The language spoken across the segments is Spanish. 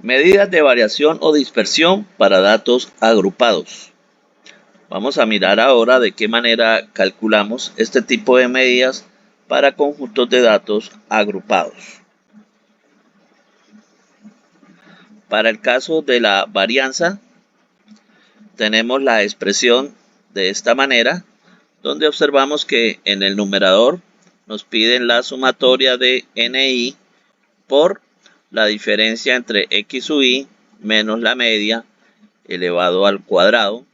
Medidas de variación o dispersión para datos agrupados. Vamos a mirar ahora de qué manera calculamos este tipo de medidas para conjuntos de datos agrupados. Para el caso de la varianza, tenemos la expresión de esta manera, donde observamos que en el numerador nos piden la sumatoria de NI por la diferencia entre X sub I menos la media elevado al cuadrado.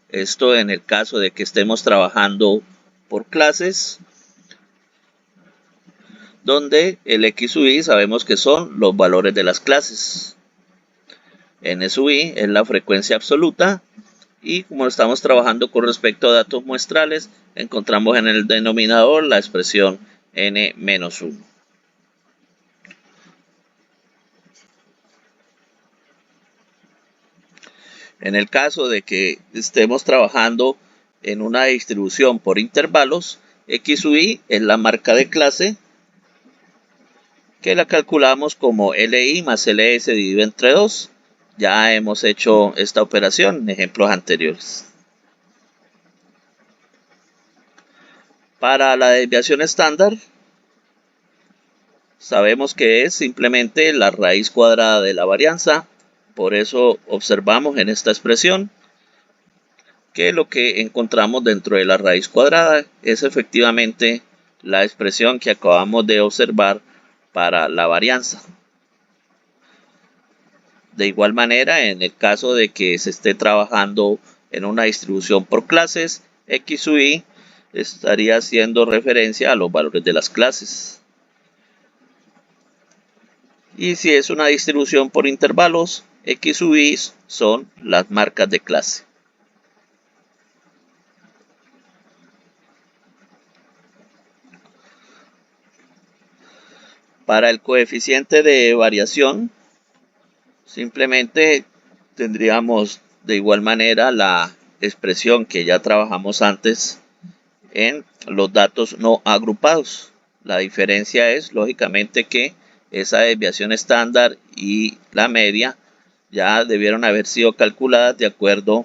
Esto en el caso de que estemos trabajando por clases, donde el X sub I sabemos que son los valores de las clases. N sub I es la frecuencia absoluta y como estamos trabajando con respecto a datos muestrales, encontramos en el denominador la expresión N menos 1. En el caso de que estemos trabajando en una distribución por intervalos, X sub I es la marca de clase que la calculamos como LI más LS dividido entre 2. Ya hemos hecho esta operación en ejemplos anteriores. Para la desviación estándar, sabemos que es simplemente la raíz cuadrada de la varianza. Por eso observamos en esta expresión que lo que encontramos dentro de la raíz cuadrada es efectivamente la expresión que acabamos de observar para la varianza. De igual manera, en el caso de que se esté trabajando en una distribución por clases, X sub I estaría haciendo referencia a los valores de las clases. Y si es una distribución por intervalos, X sub I son las marcas de clase. Para el coeficiente de variación, simplemente tendríamos de igual manera la expresión que ya trabajamos antes en los datos no agrupados. La diferencia es, lógicamente, que esa desviación estándar y la media ya debieron haber sido calculadas de acuerdo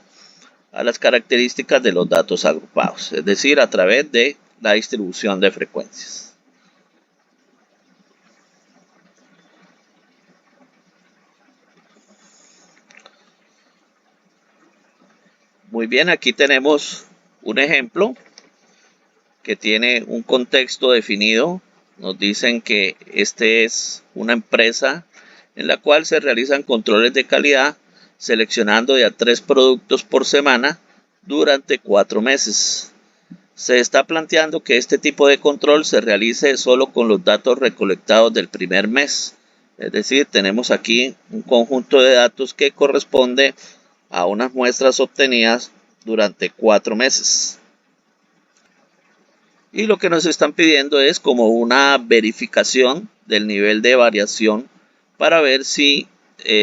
a las características de los datos agrupados, es decir, a través de la distribución de frecuencias. Muy bien, aquí tenemos un ejemplo que tiene un contexto definido. Nos dicen que este es una empresa en la cual se realizan controles de calidad seleccionando de a 3 productos por semana durante 4 meses. Se está planteando que este tipo de control se realice solo con los datos recolectados del primer mes. Es decir, tenemos aquí un conjunto de datos que corresponde a unas muestras obtenidas durante 4 meses. Y lo que nos están pidiendo es como una verificación del nivel de variación para ver si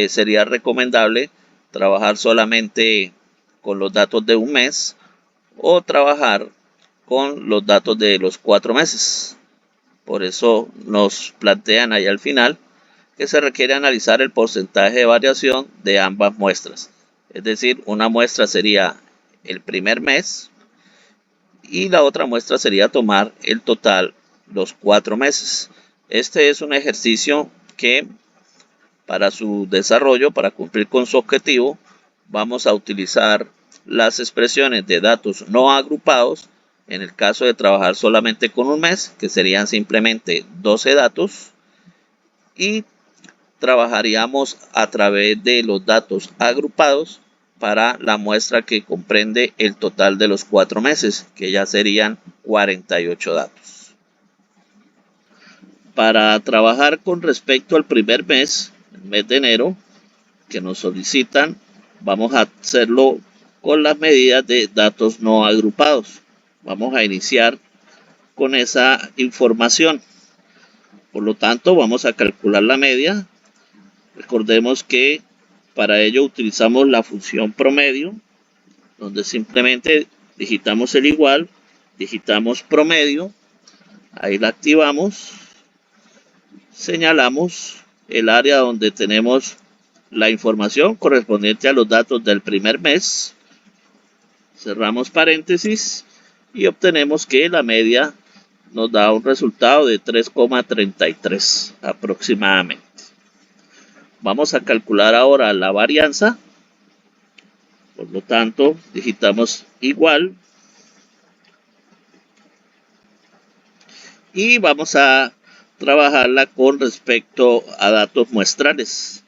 sería recomendable trabajar solamente con los datos de un mes o trabajar con los datos de los 4 meses. Por eso nos plantean ahí al final que se requiere analizar el porcentaje de variación de ambas muestras. Es decir, una muestra sería el primer mes y la otra muestra sería tomar el total los 4 meses. Este es un ejercicio que para su desarrollo, para cumplir con su objetivo, vamos a utilizar las expresiones de datos no agrupados en el caso de trabajar solamente con un mes, que serían simplemente 12 datos, y trabajaríamos a través de los datos agrupados para la muestra que comprende el total de los 4 meses, que ya serían 48 datos. Para trabajar con respecto al primer mes, el mes de enero, que nos solicitan, vamos a hacerlo con las medidas de datos no agrupados. Vamos a iniciar con esa información. Por lo tanto, vamos a calcular la media. Recordemos que para ello utilizamos la función promedio, donde simplemente digitamos el igual, digitamos promedio, ahí la activamos, señalamos el área donde tenemos la información correspondiente a los datos del primer mes, cerramos paréntesis y obtenemos que la media nos da un resultado de 3,33 aproximadamente. Vamos a calcular ahora la varianza. Por lo tanto, digitamos igual y vamos a trabajarla con respecto a datos muestrales.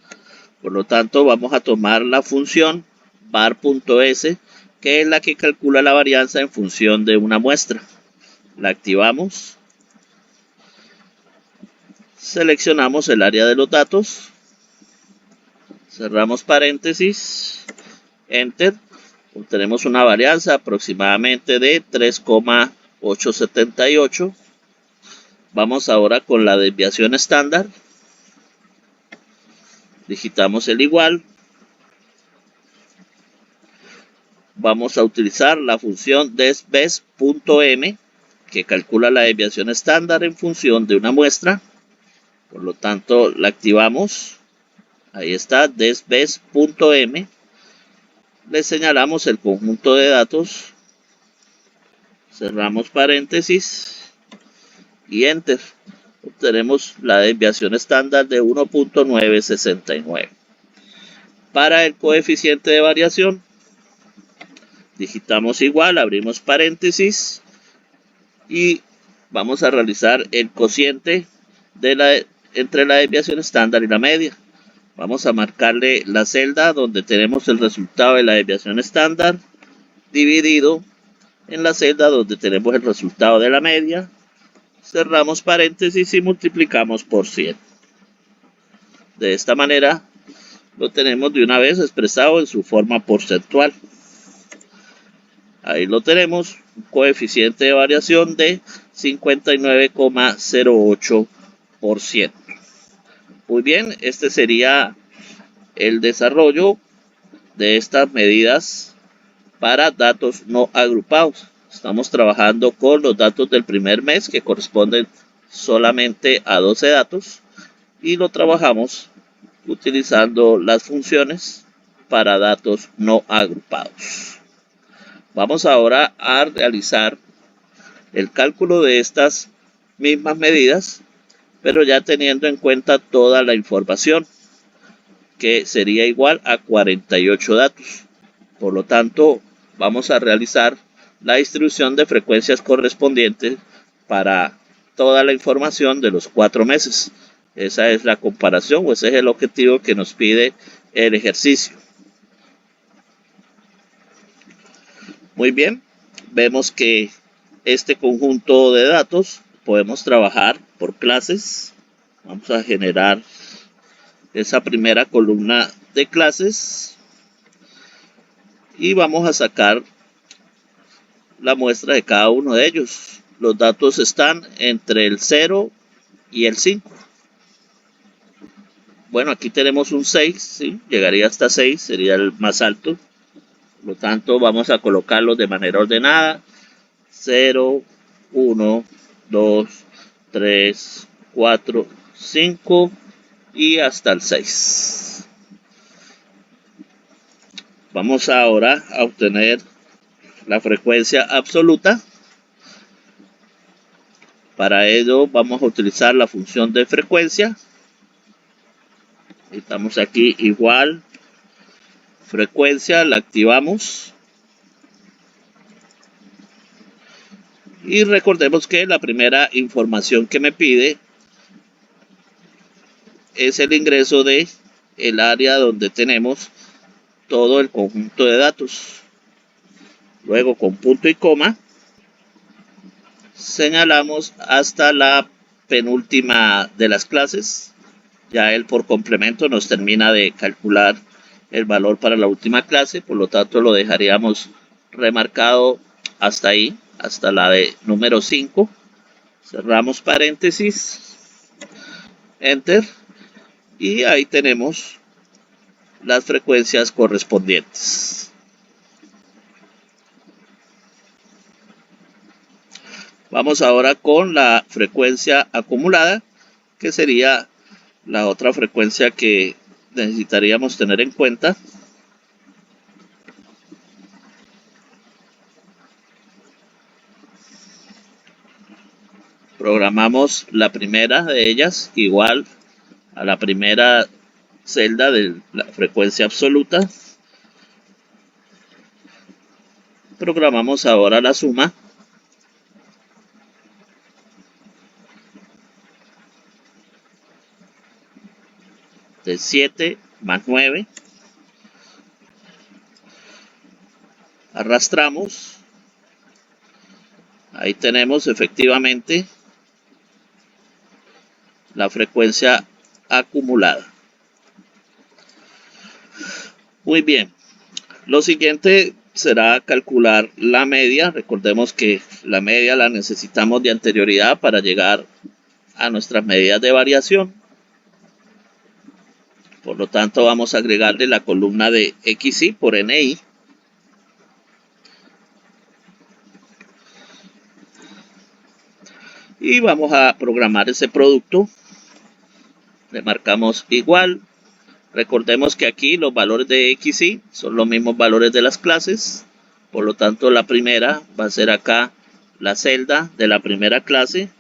Por lo tanto, vamos a tomar la función var.s, que es la que calcula la varianza en función de una muestra. La activamos, seleccionamos el área de los datos, cerramos paréntesis, enter, obtenemos una varianza aproximadamente de 3,878. Vamos ahora con la desviación estándar, digitamos el igual, vamos a utilizar la función desves.m, que calcula la desviación estándar en función de una muestra. Por lo tanto, la activamos. Ahí está, desves.m. Le señalamos el conjunto de datos. Cerramos paréntesis y enter. Obtenemos la desviación estándar de 1,969. Para el coeficiente de variación, digitamos igual, abrimos paréntesis y vamos a realizar el cociente entre la desviación estándar y la media. Vamos a marcarle la celda donde tenemos el resultado de la desviación estándar dividido en la celda donde tenemos el resultado de la media. Cerramos paréntesis y multiplicamos por 100. De esta manera lo tenemos de una vez expresado en su forma porcentual. Ahí lo tenemos, un coeficiente de variación de 59,08%. Muy bien, este sería el desarrollo de estas medidas para datos no agrupados. Estamos trabajando con los datos del primer mes que corresponden solamente a 12 datos y lo trabajamos utilizando las funciones para datos no agrupados. Vamos ahora a realizar el cálculo de estas mismas medidas, pero ya teniendo en cuenta toda la información, que sería igual a 48 datos. Por lo tanto, vamos a realizar la distribución de frecuencias correspondientes para toda la información de los 4 meses. Esa es la comparación o ese es el objetivo que nos pide el ejercicio. Muy bien, vemos que este conjunto de datos podemos trabajar por clases. Vamos a generar esa primera columna de clases y vamos a sacar la muestra de cada uno de ellos. Los datos están entre el 0 y el 5. Bueno, aquí tenemos un 6, ¿sí? Llegaría hasta 6, sería el más alto. Por lo tanto, vamos a colocarlos de manera ordenada. 0, 1, 2, 3, 4, 5 y hasta el 6. Vamos ahora a obtener la frecuencia absoluta. Para ello vamos a utilizar la función de frecuencia. Estamos aquí igual, frecuencia, la activamos. Y recordemos que la primera información que me pide es el ingreso de el área donde tenemos todo el conjunto de datos. Luego con punto y coma señalamos hasta la penúltima de las clases. Ya él por complemento nos termina de calcular el valor para la última clase, por lo tanto lo dejaríamos remarcado hasta ahí, hasta la de número 5. Cerramos paréntesis, enter, y ahí tenemos las frecuencias correspondientes. Vamos ahora con la frecuencia acumulada, que sería la otra frecuencia que necesitaríamos tener en cuenta. Programamos la primera de ellas igual a la primera celda de la frecuencia absoluta. Programamos ahora la suma de 7 más 9. Arrastramos. Ahí tenemos efectivamente la frecuencia acumulada. Muy bien. Lo siguiente será calcular la media. Recordemos que la media la necesitamos de anterioridad para llegar a nuestras medidas de variación. Por lo tanto, vamos a agregarle la columna de XY por NI. Y vamos a programar ese producto. Le marcamos igual. Recordemos que aquí los valores de XY son los mismos valores de las clases. Por lo tanto, la primera va a ser acá la celda de la primera clase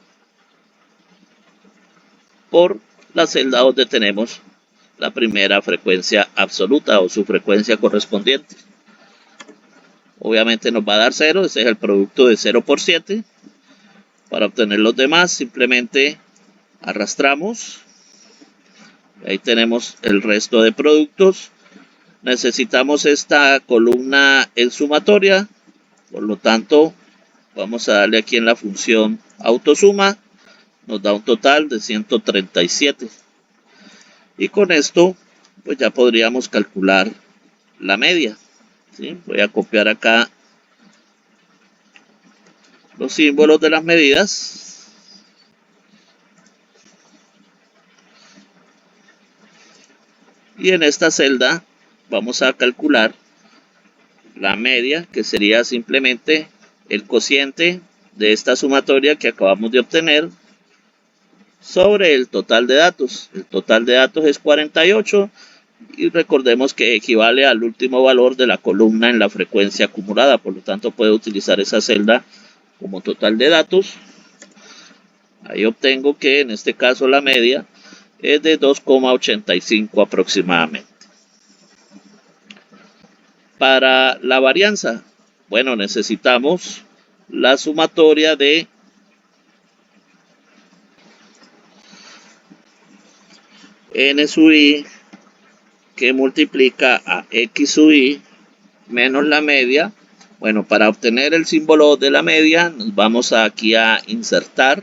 por la celda donde tenemos la primera frecuencia absoluta o su frecuencia correspondiente. Obviamente nos va a dar 0. Ese es el producto de 0 por 7. Para obtener los demás, simplemente arrastramos. Ahí tenemos el resto de productos. Necesitamos esta columna en sumatoria. Por lo tanto, vamos a darle aquí en la función autosuma. Nos da un total de 137. Y con esto, pues ya podríamos calcular la media. ¿Sí? Voy a copiar acá los símbolos de las medidas. Y en esta celda vamos a calcular la media, que sería simplemente el cociente de esta sumatoria que acabamos de obtener sobre el total de datos. El total de datos es 48 y recordemos que equivale al último valor de la columna en la frecuencia acumulada. Por lo tanto, puedo utilizar esa celda como total de datos. Ahí obtengo que en este caso la media es de 2,85 aproximadamente. Para la varianza, bueno, necesitamos la sumatoria de n sub i que multiplica a x sub i menos la media. Bueno, para obtener el símbolo de la media, nos vamos aquí a insertar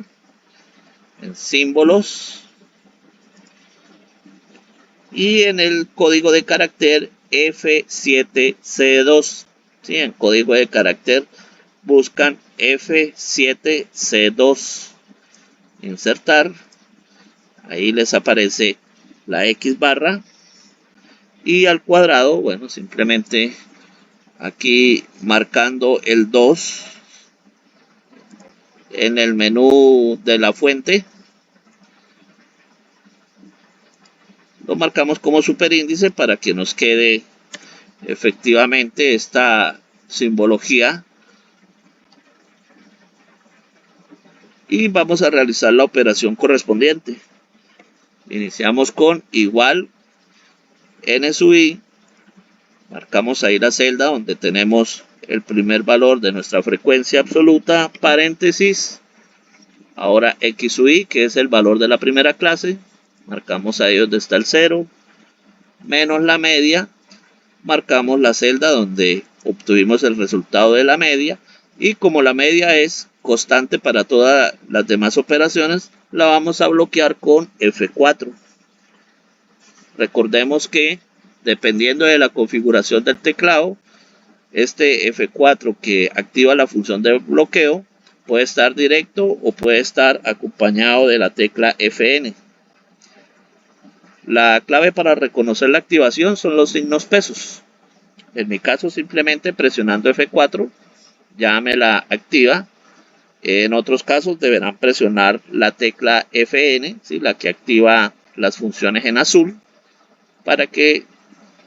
en símbolos y en el código de carácter F7C2. ¿Sí? En código de carácter buscan F7C2. Insertar. Ahí les aparece la X barra. Y al cuadrado, bueno, simplemente aquí marcando el 2 en el menú de la fuente. Lo marcamos como superíndice para que nos quede efectivamente esta simbología. Y vamos a realizar la operación correspondiente. Iniciamos con igual n sub i. Marcamos ahí la celda donde tenemos el primer valor de nuestra frecuencia absoluta, paréntesis. Ahora x sub i, que es el valor de la primera clase. Marcamos ahí donde está el 0, menos la media. Marcamos la celda donde obtuvimos el resultado de la media. Y como la media es constante para todas las demás operaciones, la vamos a bloquear con F4. Recordemos que dependiendo de la configuración del teclado, este F4 que activa la función de bloqueo puede estar directo o puede estar acompañado de la tecla Fn. La clave para reconocer la activación son los signos pesos. En mi caso, simplemente presionando F4 ya me la activa. En otros casos deberán presionar la tecla Fn, ¿sí? La que activa las funciones en azul, para que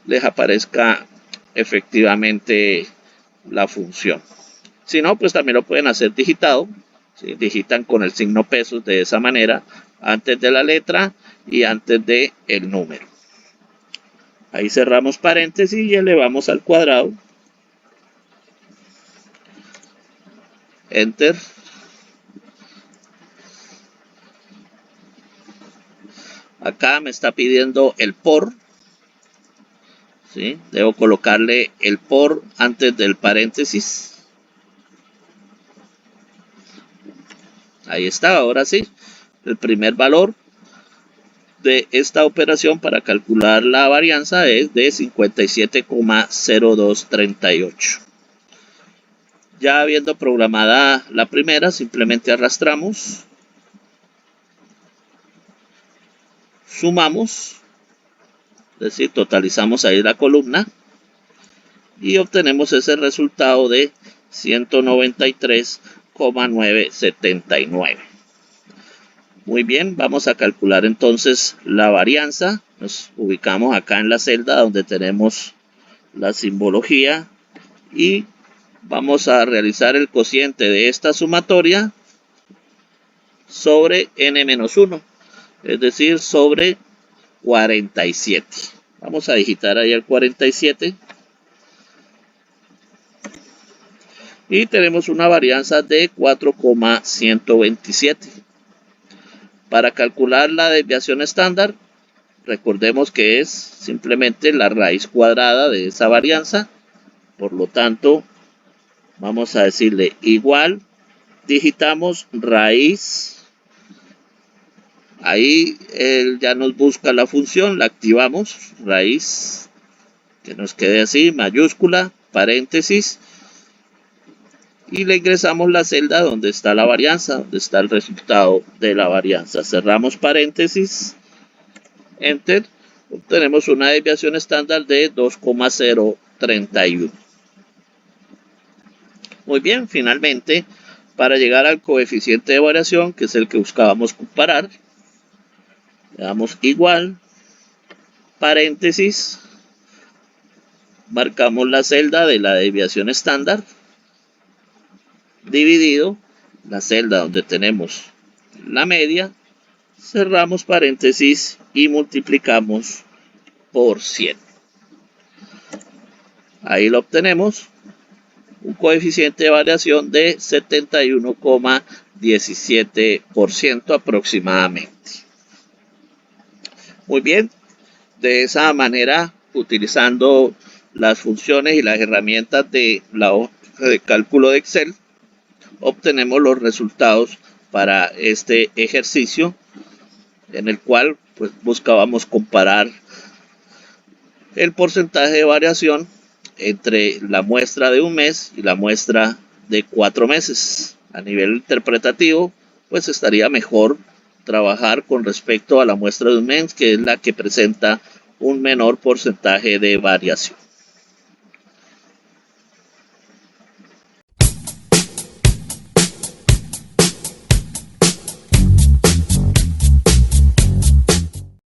les aparezca efectivamente la función. Si no, pues también lo pueden hacer digitado. ¿Sí? Digitan con el signo pesos de esa manera, antes de la letra y antes de el número. Ahí cerramos paréntesis y elevamos al cuadrado. Enter. Acá me está pidiendo el por. ¿Sí? Debo colocarle el por antes del paréntesis. Ahí está, ahora sí. El primer valor de esta operación para calcular la varianza es de 57,0238. Ya habiendo programada la primera, simplemente arrastramos, sumamos, es decir, totalizamos ahí la columna y obtenemos ese resultado de 193,979. Muy bien, vamos a calcular entonces la varianza. Nos ubicamos acá en la celda donde tenemos la simbología y vamos a realizar el cociente de esta sumatoria sobre n-1, es decir, sobre 47. Vamos a digitar ahí el 47 y tenemos una varianza de 4,127. Para calcular la desviación estándar, recordemos que es simplemente la raíz cuadrada de esa varianza. Por lo tanto, vamos a decirle igual, digitamos raíz. Ahí él ya nos busca la función, la activamos, raíz, que nos quede así, mayúscula, paréntesis. Y le ingresamos la celda donde está la varianza, donde está el resultado de la varianza. Cerramos paréntesis, enter, obtenemos una desviación estándar de 2,031. Muy bien, finalmente, para llegar al coeficiente de variación, que es el que buscábamos comparar, le damos igual, paréntesis, marcamos la celda de la desviación estándar, dividido la celda donde tenemos la media, cerramos paréntesis y multiplicamos por 100. Ahí lo obtenemos, un coeficiente de variación de 71,17% aproximadamente. Muy bien, de esa manera, utilizando las funciones y las herramientas de la hoja de cálculo de Excel, obtenemos los resultados para este ejercicio en el cual pues, buscábamos comparar el porcentaje de variación entre la muestra de un mes y la muestra de 4 meses. A nivel interpretativo, pues estaría mejor trabajar con respecto a la muestra de un mes, que es la que presenta un menor porcentaje de variación.